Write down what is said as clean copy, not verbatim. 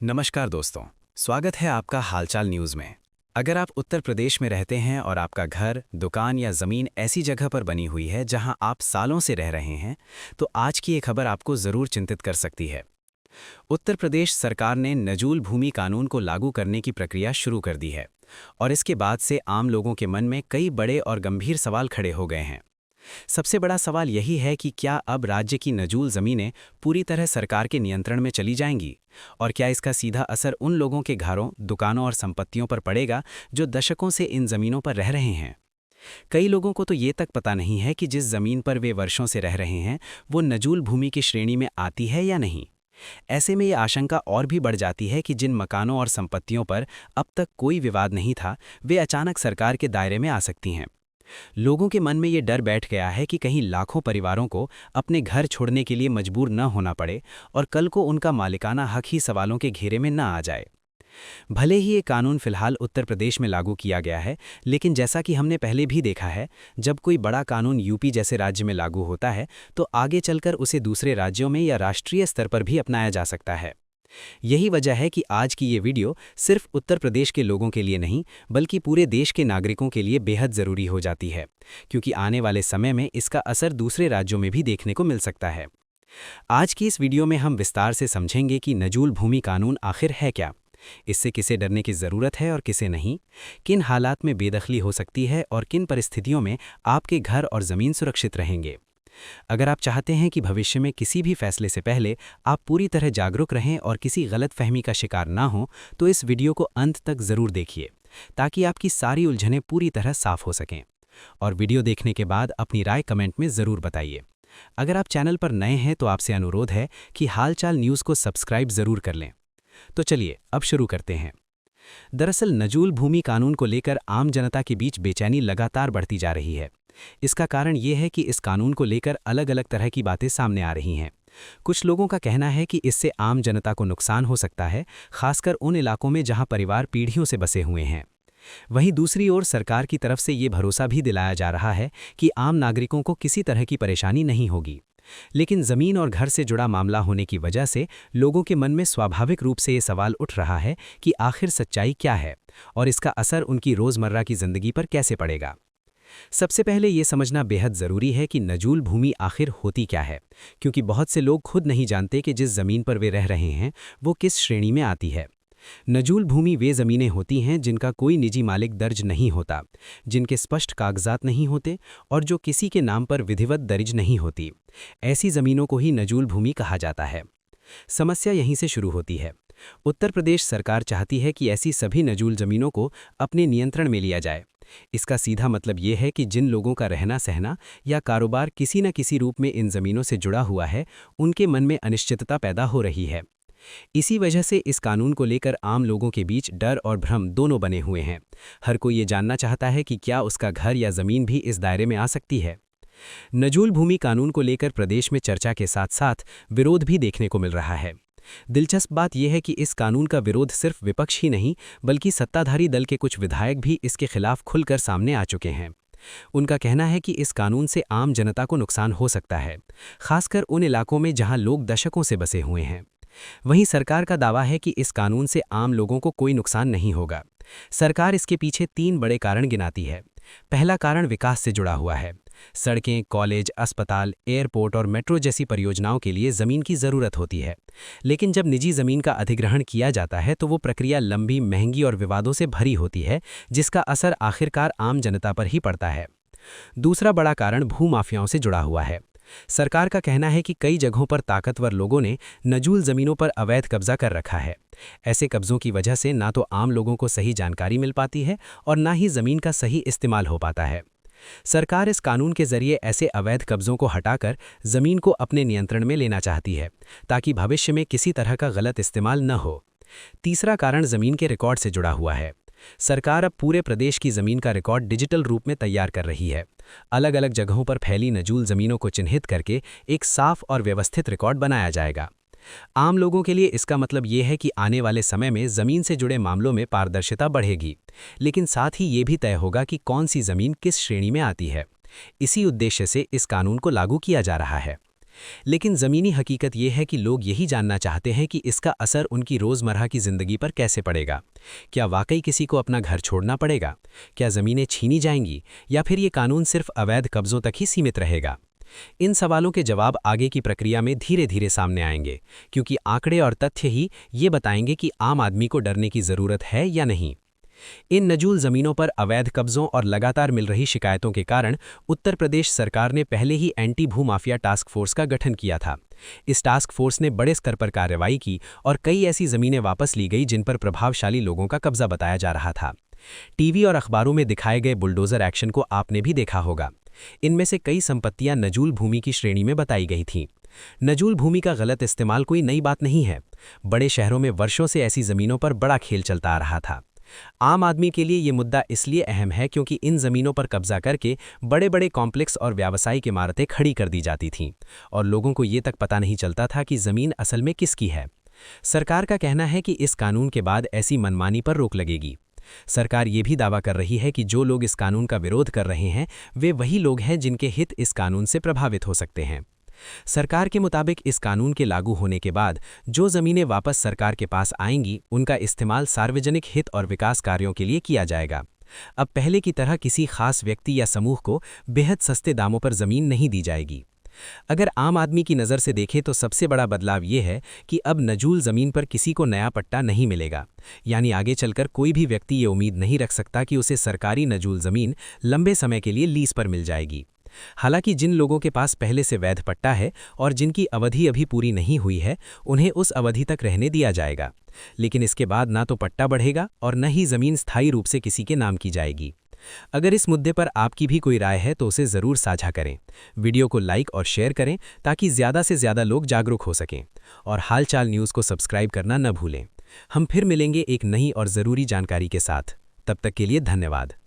नमस्कार दोस्तों, स्वागत है आपका हालचाल न्यूज़ में। अगर आप उत्तर प्रदेश में रहते हैं और आपका घर, दुकान या ज़मीन ऐसी जगह पर बनी हुई है जहां आप सालों से रह रहे हैं, तो आज की ये खबर आपको ज़रूर चिंतित कर सकती है। उत्तर प्रदेश सरकार ने नजूल भूमि कानून को लागू करने की प्रक्रिया शुरू कर दी है और इसके बाद से आम लोगों के मन में कई बड़े और गंभीर सवाल खड़े हो गए हैं। सबसे बड़ा सवाल यही है कि क्या अब राज्य की नजूल ज़मीनें पूरी तरह सरकार के नियंत्रण में चली जाएंगी और क्या इसका सीधा असर उन लोगों के घरों, दुकानों और संपत्तियों पर पड़ेगा जो दशकों से इन ज़मीनों पर रह रहे हैं। कई लोगों को तो ये तक पता नहीं है कि जिस ज़मीन पर वे वर्षों से रह रहे हैं वो नजूल भूमि की श्रेणी में आती है या नहीं। ऐसे में ये आशंका और भी बढ़ जाती है कि जिन मकानों और संपत्तियों पर अब तक कोई विवाद नहीं था, वे अचानक सरकार के दायरे में आ सकती हैं। लोगों के मन में ये डर बैठ गया है कि कहीं लाखों परिवारों को अपने घर छोड़ने के लिए मजबूर न होना पड़े और कल को उनका मालिकाना हक ही सवालों के घेरे में न आ जाए। भले ही ये कानून फिलहाल उत्तर प्रदेश में लागू किया गया है, लेकिन जैसा कि हमने पहले भी देखा है, जब कोई बड़ा कानून यूपी जैसे राज्य में लागू होता है तो आगे चलकर उसे दूसरे राज्यों में या राष्ट्रीय स्तर पर भी अपनाया जा सकता है। यही वजह है कि आज की ये वीडियो सिर्फ उत्तर प्रदेश के लोगों के लिए नहीं, बल्कि पूरे देश के नागरिकों के लिए बेहद ज़रूरी हो जाती है, क्योंकि आने वाले समय में इसका असर दूसरे राज्यों में भी देखने को मिल सकता है। आज की इस वीडियो में हम विस्तार से समझेंगे कि नजूल भूमि कानून आखिर है क्या, इससे किसे डरने की ज़रूरत है और किसे नहीं, किन हालात में बेदखली हो सकती है और किन परिस्थितियों में आपके घर और ज़मीन सुरक्षित रहेंगे। अगर आप चाहते हैं कि भविष्य में किसी भी फैसले से पहले आप पूरी तरह जागरूक रहें और किसी गलतफहमी का शिकार ना हो, तो इस वीडियो को अंत तक ज़रूर देखिए, ताकि आपकी सारी उलझनें पूरी तरह साफ हो सकें। और वीडियो देखने के बाद अपनी राय कमेंट में ज़रूर बताइए। अगर आप चैनल पर नए हैं तो आपसे अनुरोध है कि हालचाल न्यूज़ को सब्सक्राइब ज़रूर कर लें। तो चलिए अब शुरू करते हैं। दरअसल नजूल भूमि कानून को लेकर आम जनता के बीच बेचैनी लगातार बढ़ती जा रही है। इसका कारण ये है कि इस कानून को लेकर अलग अलग तरह की बातें सामने आ रही हैं। कुछ लोगों का कहना है कि इससे आम जनता को नुकसान हो सकता है, खासकर उन इलाकों में जहां परिवार पीढ़ियों से बसे हुए हैं। वहीं दूसरी ओर सरकार की तरफ से ये भरोसा भी दिलाया जा रहा है कि आम नागरिकों को किसी तरह की परेशानी नहीं होगी। लेकिन ज़मीन और घर से जुड़ा मामला होने की वजह से लोगों के मन में स्वाभाविक रूप से ये सवाल उठ रहा है कि आखिर सच्चाई क्या है और इसका असर उनकी रोज़मर्रा की ज़िंदगी पर कैसे पड़ेगा। सबसे पहले ये समझना बेहद ज़रूरी है कि नजूल भूमि आखिर होती क्या है, क्योंकि बहुत से लोग खुद नहीं जानते कि जिस ज़मीन पर वे रह रहे हैं वो किस श्रेणी में आती है। नजूल भूमि वे ज़मीनें होती हैं जिनका कोई निजी मालिक दर्ज नहीं होता, जिनके स्पष्ट कागजात नहीं होते और जो किसी के नाम पर विधिवत दर्ज नहीं होती। ऐसी ज़मीनों को ही नजूल भूमि कहा जाता है। समस्या यहीं से शुरू होती है। उत्तर प्रदेश सरकार चाहती है कि ऐसी सभी नजूल ज़मीनों को अपने नियंत्रण में लिया जाए। इसका सीधा मतलब ये है कि जिन लोगों का रहना सहना या कारोबार किसी न किसी रूप में इन ज़मीनों से जुड़ा हुआ है, उनके मन में अनिश्चितता पैदा हो रही है। इसी वजह से इस कानून को लेकर आम लोगों के बीच डर और भ्रम दोनों बने हुए हैं। हर कोई ये जानना चाहता है कि क्या उसका घर या ज़मीन भी इस दायरे में आ सकती है। नजूल भूमि कानून को लेकर प्रदेश में चर्चा के साथ साथ विरोध भी देखने को मिल रहा है। दिलचस्प बात यह है कि इस कानून का विरोध सिर्फ विपक्ष ही नहीं, बल्कि सत्ताधारी दल के कुछ विधायक भी इसके खिलाफ खुलकर सामने आ चुके हैं। उनका कहना है कि इस कानून से आम जनता को नुकसान हो सकता है, खासकर उन इलाकों में जहां लोग दशकों से बसे हुए हैं। वहीं सरकार का दावा है कि इस कानून से आम लोगों को कोई नुकसान नहीं होगा। सरकार इसके पीछे 3 बड़े कारण गिनाती है। पहला कारण विकास से जुड़ा हुआ है। सड़कें, कॉलेज, अस्पताल, एयरपोर्ट और मेट्रो जैसी परियोजनाओं के लिए ज़मीन की ज़रूरत होती है। लेकिन जब निजी ज़मीन का अधिग्रहण किया जाता है तो वो प्रक्रिया लंबी, महंगी और विवादों से भरी होती है, जिसका असर आखिरकार आम जनता पर ही पड़ता है। दूसरा बड़ा कारण भूमाफियाओं से जुड़ा हुआ है। सरकार का कहना है कि कई जगहों पर ताकतवर लोगों ने नजूल ज़मीनों पर अवैध कब्जा कर रखा है। ऐसे कब्जों की वजह से ना तो आम लोगों को सही जानकारी मिल पाती है और ना ही ज़मीन का सही इस्तेमाल हो पाता है। सरकार इस कानून के जरिए ऐसे अवैध कब्जों को हटाकर ज़मीन को अपने नियंत्रण में लेना चाहती है, ताकि भविष्य में किसी तरह का गलत इस्तेमाल न हो। तीसरा कारण ज़मीन के रिकॉर्ड से जुड़ा हुआ है। सरकार अब पूरे प्रदेश की ज़मीन का रिकॉर्ड डिजिटल रूप में तैयार कर रही है। अलग अलग जगहों पर फैली नजूल ज़मीनों को चिन्हित करके एक साफ और व्यवस्थित रिकॉर्ड बनाया जाएगा। आम लोगों के लिए इसका मतलब ये है कि आने वाले समय में ज़मीन से जुड़े मामलों में पारदर्शिता बढ़ेगी, लेकिन साथ ही ये भी तय होगा कि कौन सी ज़मीन किस श्रेणी में आती है। इसी उद्देश्य से इस कानून को लागू किया जा रहा है। लेकिन ज़मीनी हकीकत ये है कि लोग यही जानना चाहते हैं कि इसका असर उनकी रोज़मर्रा की ज़िंदगी पर कैसे पड़ेगा। क्या वाकई किसी को अपना घर छोड़ना पड़ेगा? क्या ज़मीनें छीनी जाएंगी या फिर ये कानून सिर्फ अवैध कब्ज़ों तक ही सीमित रहेगा? इन सवालों के जवाब आगे की प्रक्रिया में धीरे धीरे सामने आएंगे, क्योंकि आंकड़े और तथ्य ही ये बताएंगे कि आम आदमी को डरने की ज़रूरत है या नहीं। इन नजूल ज़मीनों पर अवैध कब्ज़ों और लगातार मिल रही शिकायतों के कारण उत्तर प्रदेश सरकार ने पहले ही एंटी भू माफिया टास्क फोर्स का गठन किया था। इस टास्क फोर्स ने बड़े स्तर पर कार्रवाई की और कई ऐसी ज़मीनें वापस ली गई जिन पर प्रभावशाली लोगों का कब्जा बताया जा रहा था। टीवी और अखबारों में दिखाए गए बुलडोज़र एक्शन को आपने भी देखा होगा। इनमें से कई संपत्तियां नजूल भूमि की श्रेणी में बताई गई थीं। नजूल भूमि का गलत इस्तेमाल कोई नई बात नहीं है। बड़े शहरों में वर्षों से ऐसी ज़मीनों पर बड़ा खेल चलता आ रहा था। आम आदमी के लिए ये मुद्दा इसलिए अहम है क्योंकि इन ज़मीनों पर कब्जा करके बड़े बड़े कॉम्प्लेक्स और व्यावसायिक इमारतें खड़ी कर दी जाती थीं और लोगों को ये तक पता नहीं चलता था कि ज़मीन असल में किसकी है। सरकार का कहना है कि इस कानून के बाद ऐसी मनमानी पर रोक लगेगी। सरकार ये भी दावा कर रही है कि जो लोग इस कानून का विरोध कर रहे हैं वे वही लोग हैं जिनके हित इस कानून से प्रभावित हो सकते हैं। सरकार के मुताबिक इस कानून के लागू होने के बाद जो ज़मीनें वापस सरकार के पास आएंगी उनका इस्तेमाल सार्वजनिक हित और विकास कार्यों के लिए किया जाएगा। अब पहले की तरह किसी खास व्यक्ति या समूह को बेहद सस्ते दामों पर ज़मीन नहीं दी जाएगी। अगर आम आदमी की नज़र से देखें तो सबसे बड़ा बदलाव ये है कि अब नजूल ज़मीन पर किसी को नया पट्टा नहीं मिलेगा। यानी आगे चलकर कोई भी व्यक्ति ये उम्मीद नहीं रख सकता कि उसे सरकारी नजूल ज़मीन लंबे समय के लिए लीज पर मिल जाएगी। हालांकि जिन लोगों के पास पहले से वैध पट्टा है और जिनकी अवधि अभी पूरी नहीं हुई है उन्हें उस अवधि तक रहने दिया जाएगा, लेकिन इसके बाद ना तो पट्टा बढ़ेगा और न ही ज़मीन स्थायी रूप से किसी के नाम की जाएगी। अगर इस मुद्दे पर आपकी भी कोई राय है तो उसे ज़रूर साझा करें। वीडियो को लाइक और शेयर करें ताकि ज़्यादा से ज़्यादा लोग जागरूक हो सकें और हालचाल न्यूज़ को सब्सक्राइब करना न भूलें। हम फिर मिलेंगे एक नई और ज़रूरी जानकारी के साथ। तब तक के लिए धन्यवाद।